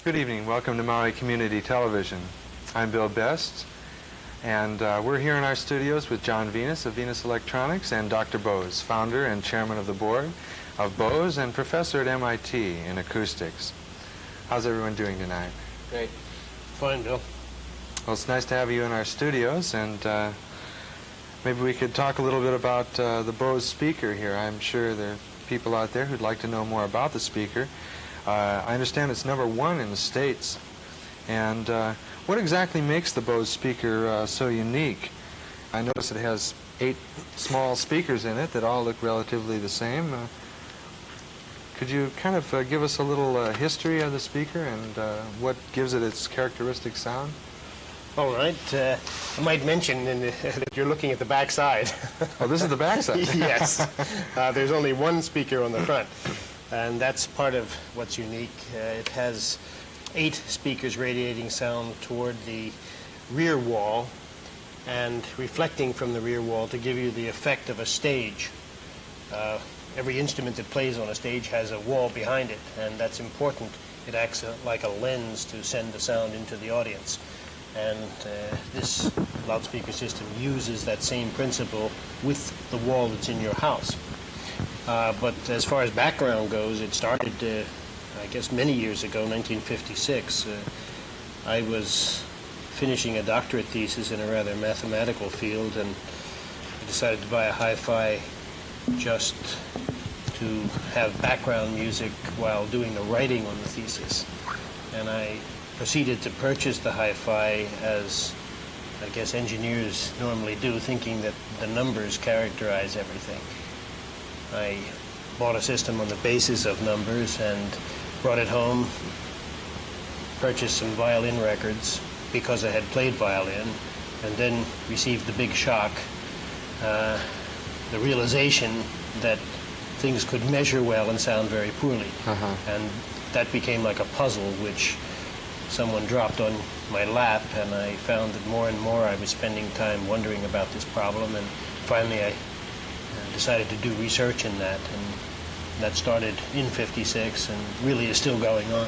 Good evening. Welcome to Maui Community Television. I'm Bill Best, and we're here in our studios with John Venus of Venus Electronics and Dr. Bose, founder and chairman of the board of Bose and professor at MIT in acoustics. How's everyone doing tonight? Great. Fine, Bill. Well, it's nice to have you in our studios, and maybe we could talk a little bit about the Bose speaker here. I'm sure there are people out there who'd like to know more about the speaker. I understand it's #1 in the States. And what exactly makes the Bose speaker so unique? I notice it has 8 small speakers in it that all look relatively the same. Could you kind of give us a little history of the speaker and what gives it its characteristic sound? All right. I might mention that you're looking at the back side. Oh, this is the back side? Yes. There's only one speaker on the front, and that's part of what's unique. It has 8 speakers radiating sound toward the rear wall and reflecting from the rear wall to give you the effect of a stage. Every instrument that plays on a stage has a wall behind it, and that's important. It acts like a lens to send the sound into the audience. And this loudspeaker system uses that same principle with the wall that's in your house. But as far as background goes, it started, I guess, many years ago, 1956. I was finishing a doctorate thesis in a rather mathematical field, and I decided to buy a hi-fi just to have background music while doing the writing on the thesis. And I proceeded to purchase the hi-fi as, I guess, engineers normally do, thinking that the numbers characterize everything. I bought a system on the basis of numbers and brought it home, purchased some violin records because I had played violin, and then received the big shock, the realization that things could measure well and sound very poorly. And that became like a puzzle which someone dropped on my lap, and I found that more and more I was spending time wondering about this problem, and finally I decided to do research in that, and that started in '56 and really is still going on.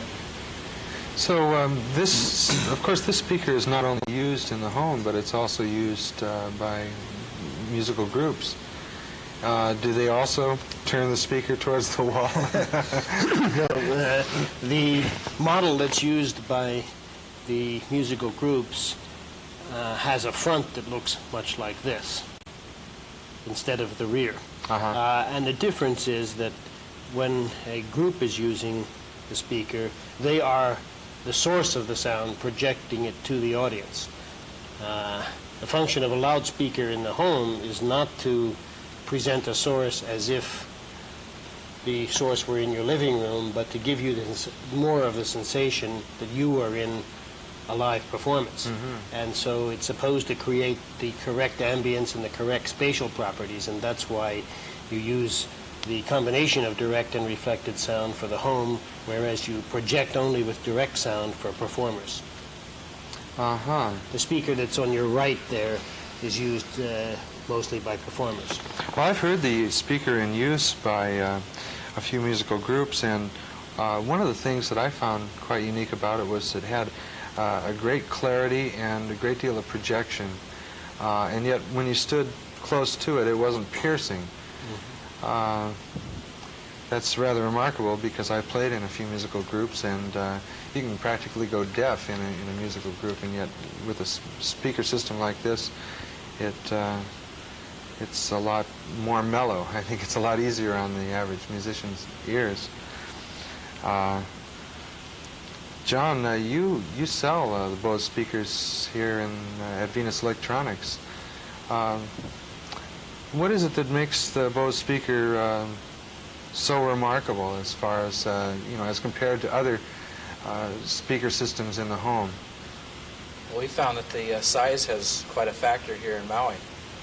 So this, of course, this speaker is not only used in the home, but it's also used by musical groups. Do they also turn the speaker towards the wall? No, the model that's used by the musical groups has a front that looks much like this instead of the rear. And the difference is that when a group is using the speaker, they are the source of the sound, projecting it to the audience. The function of a loudspeaker in the home is not to present a source as if the source were in your living room, but to give you more of the sensation that you are in a live performance. And so it's supposed to create the correct ambience and the correct spatial properties, and that's why you use the combination of direct and reflected sound for the home, whereas you project only with direct sound for performers. The speaker that's on your right there is used mostly by performers. Well, I've heard the speaker in use by a few musical groups, and one of the things that I found quite unique about it was it had a great clarity and a great deal of projection, and yet when you stood close to it, it wasn't piercing. That's rather remarkable, because I played in a few musical groups, and you can practically go deaf in a musical group, and yet with a speaker system like this, it's a lot more mellow. I think it's a lot easier on the average musician's ears. John, you sell the Bose speakers here at Venus Electronics. What is it that makes the Bose speaker so remarkable as far as, as compared to other speaker systems in the home? Well, we found that the size has quite a factor here in Maui,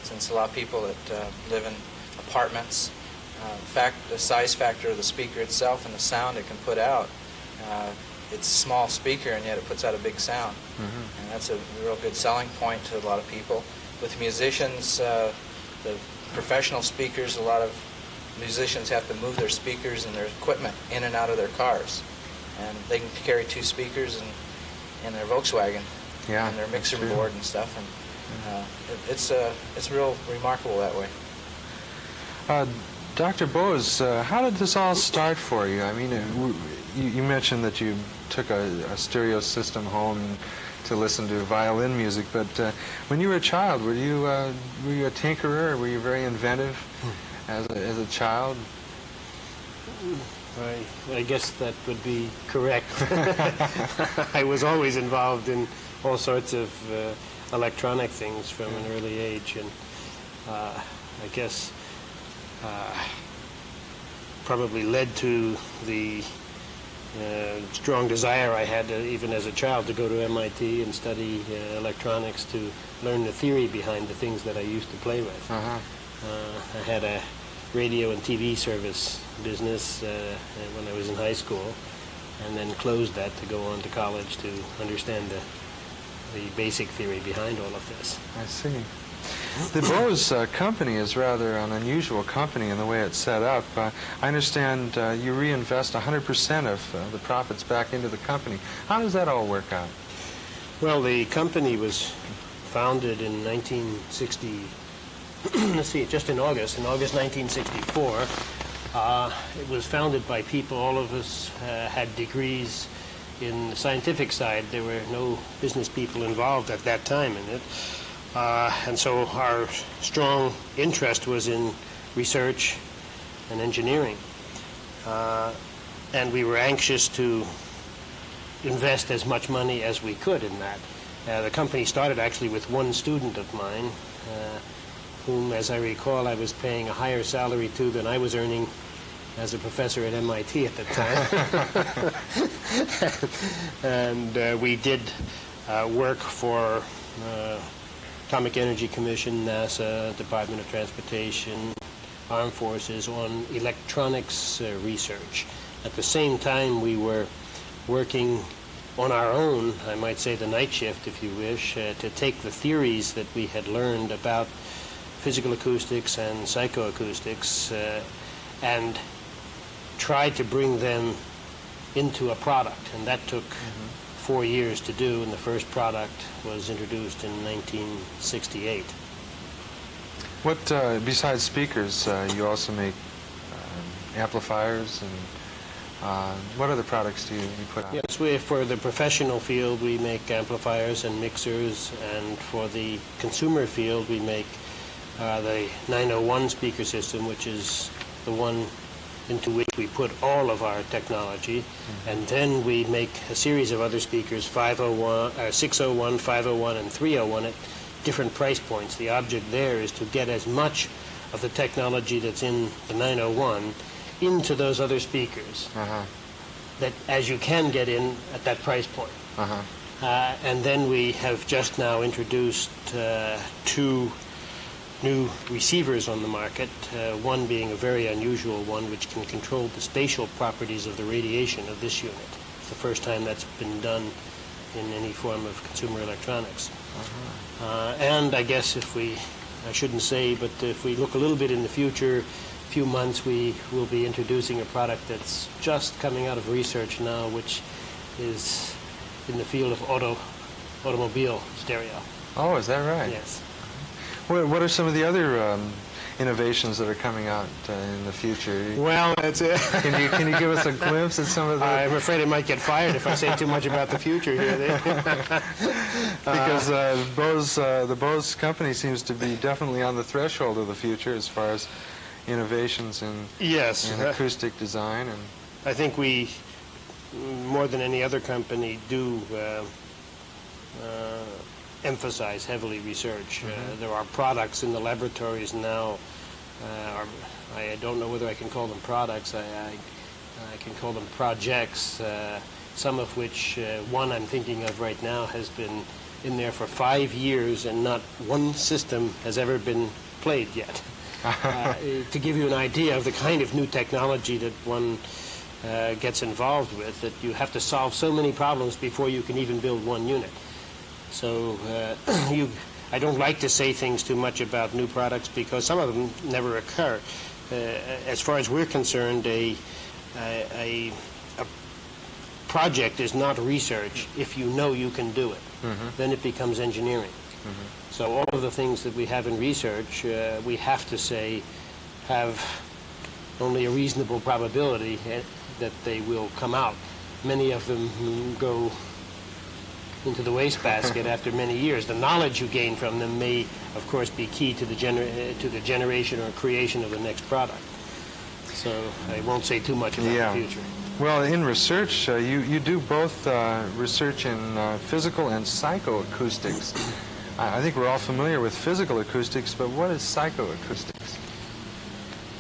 since a lot of people that live in apartments, the size factor of the speaker itself and the sound it can put out, it's a small speaker and yet it puts out a big sound. And that's a real good selling point to a lot of people. With musicians, the professional speakers, a lot of musicians have to move their speakers and their equipment in and out of their cars. and they can carry 2 speakers in their Volkswagen Yeah, and their mixer that's true. board and stuff, and it's real remarkable that way. Dr. Bose, how did this all start for you? I mean, you mentioned that you took a stereo system home to listen to violin music, but when you were a child, were you a tinkerer, or were you very inventive as a child? I guess that would be correct. I was always involved in all sorts of electronic things from an early age, and I guess probably led to the strong desire I had, even as a child, to go to MIT and study electronics, to learn the theory behind the things that I used to play with. I had a radio and TV service business when I was in high school, and then closed that to go on to college to understand the basic theory behind all of this. I see. The Bose company is rather an unusual company in the way it's set up. I understand you reinvest 100% of the profits back into the company. How does that all work out? Well, the company was founded in 1960. Let's see, just in August 1964. It was founded by people, all of us had degrees in the scientific side. There were no business people involved at that time in it. And so our strong interest was in research and engineering. And we were anxious to invest as much money as we could in that. The company started actually with one student of mine, whom, as I recall, I was paying a higher salary to than I was earning as a professor at MIT at the time. And we did work for Atomic Energy Commission, NASA, Department of Transportation, Armed Forces on electronics research. At the same time, we were working on our own, I might say the night shift if you wish, to take the theories that we had learned about physical acoustics and psychoacoustics and try to bring them into a product. And that took 4 years to do, and the first product was introduced in 1968. What, besides speakers, you also make amplifiers, and what other products do you put out? Yes, for the professional field we make amplifiers and mixers, and for the consumer field we make the 901 speaker system, which is the one into which we put all of our technology, and then we make a series of other speakers, 501, 601, 501, and 301 at different price points. The object there is to get as much of the technology that's in the 901 into those other speakers that as you can get in at that price point. And then we have just now introduced 2 new receivers on the market, one being a very unusual one which can control the spatial properties of the radiation of this unit. It's the first time that's been done in any form of consumer electronics. And I guess I shouldn't say, but if we look a little bit in the future, few months, we will be introducing a product that's just coming out of research now, which is in the field of automobile stereo. Oh, is that right? Yes. What are some of the other innovations that are coming out in the future? Well, that's it. Can you give us a glimpse at some of the... I'm afraid I might get fired if I say too much about the future here. Because the Bose company seems to be definitely on the threshold of the future as far as innovations in acoustic design. And I think we, more than any other company, do emphasize heavily research. There are products in the laboratories now. I don't know whether I can call them products. I can call them projects, some of which, one I'm thinking of right now, has been in there for 5 years and not one system has ever been played yet. To give you an idea of the kind of new technology that one gets involved with, that you have to solve so many problems before you can even build one unit. So I don't like to say things too much about new products because some of them never occur. As far as we're concerned, a project is not research if you know you can do it. Then it becomes engineering. So all of the things that we have in research, we have to say have only a reasonable probability that they will come out. Many of them go into the wastebasket after many years. The knowledge you gain from them may, of course, be key to the generation or creation of the next product. So I won't say too much about the future. Well, in research, you do both research in physical and psychoacoustics. I think we're all familiar with physical acoustics, but what is psychoacoustics?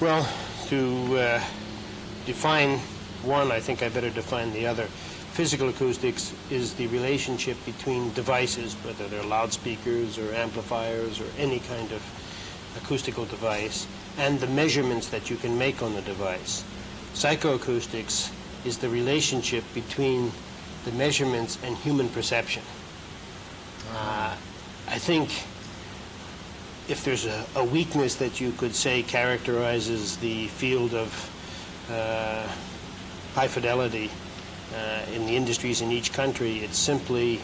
Well, to define one, I think I better define the other. Physical acoustics is the relationship between devices, whether they're loudspeakers or amplifiers or any kind of acoustical device, and the measurements that you can make on the device. Psychoacoustics is the relationship between the measurements and human perception. I think if there's a weakness that you could say characterizes the field of high fidelity in the industries in each country, it's simply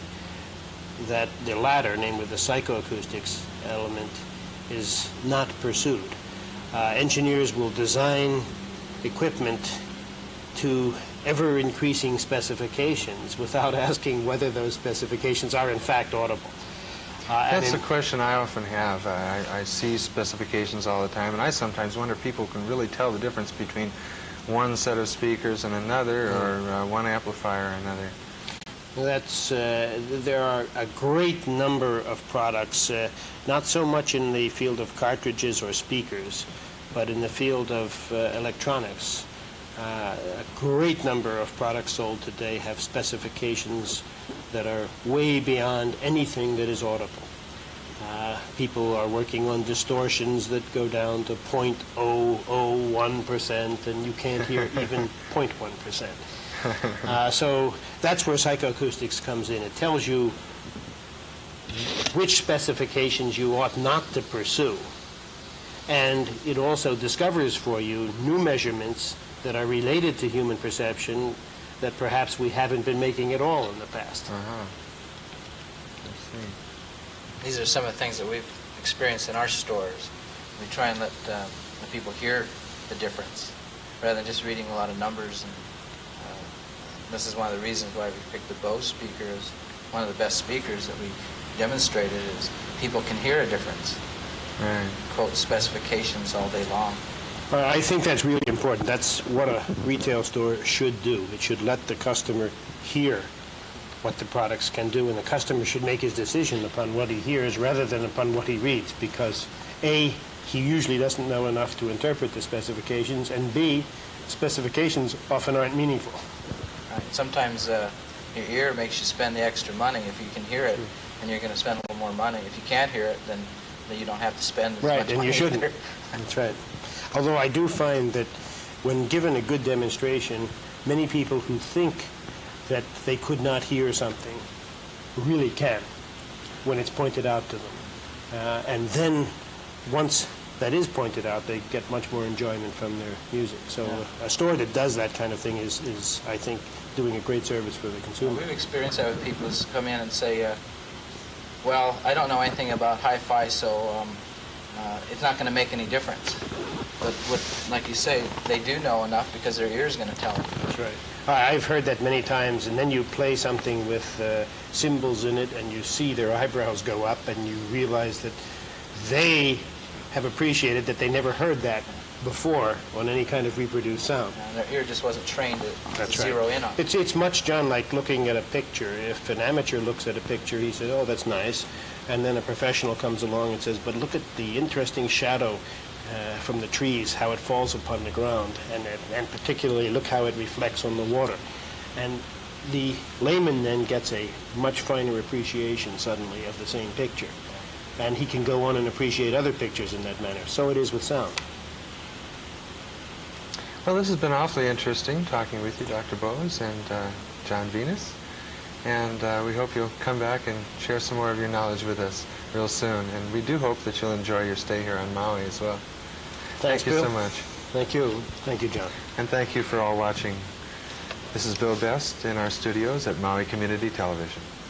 that the latter, namely the psychoacoustics element, is not pursued. Engineers will design equipment to ever-increasing specifications without asking whether those specifications are in fact audible. That's the question I often have. I see specifications all the time, and I sometimes wonder if people can really tell the difference between one set of speakers and another, or one amplifier and another. That's, there are a great number of products, not so much in the field of cartridges or speakers, but in the field of electronics. A great number of products sold today have specifications that are way beyond anything that is audible. People are working on distortions that go down to 0.001%, and you can't hear even 0.1%. So that's where psychoacoustics comes in. It tells you which specifications you ought not to pursue, and it also discovers for you new measurements that are related to human perception that perhaps we haven't been making at all in the past. I see. These are some of the things that we've experienced in our stores. We try and let the people hear the difference rather than just reading a lot of numbers. And this is one of the reasons why we picked the Bose speaker as one of the best speakers that we demonstrated, is people can hear a difference. Right. Quote specifications all day long. I think that's really important. That's what a retail store should do. It should let the customer hear what the products can do, and the customer should make his decision upon what he hears rather than upon what he reads, because A, he usually doesn't know enough to interpret the specifications, and B, specifications often aren't meaningful. Right. Sometimes your ear makes you spend the extra money. If you can hear it, and you're going to spend a little more money. If you can't hear it, then you don't have to spend as much money. Right, and you shouldn't. That's right. Although I do find that when given a good demonstration, many people who think that they could not hear something really can when it's pointed out to them. And then once that is pointed out, they get much more enjoyment from their music. So a store that does that kind of thing is, I think, doing a great service for the consumer. Well, we've experienced that with people who come in and say, well, I don't know anything about hi-fi, so it's not going to make any difference. But like you say, they do know enough because their ear's going to tell them. That's right. I've heard that many times, and then you play something with symbols in it, and you see their eyebrows go up, and you realize that they have appreciated that they never heard that before on any kind of reproduced sound. And their ear just wasn't trained to zero in on it. It's much, John, like looking at a picture. If an amateur looks at a picture, he says, oh, that's nice. And then a professional comes along and says, but look at the interesting shadow from the trees, how it falls upon the ground, and particularly look how it reflects on the water. And the layman then gets a much finer appreciation suddenly of the same picture. And he can go on and appreciate other pictures in that manner. So it is with sound. Well, this has been awfully interesting talking with you, Dr. Bose and John Venus. And we hope you'll come back and share some more of your knowledge with us real soon. And we do hope that you'll enjoy your stay here on Maui as well. Thanks, Thank you Bill. so much. Thank you. Thank you, John. And thank you for all watching This is Bill Best in our studios at Maui Community Television.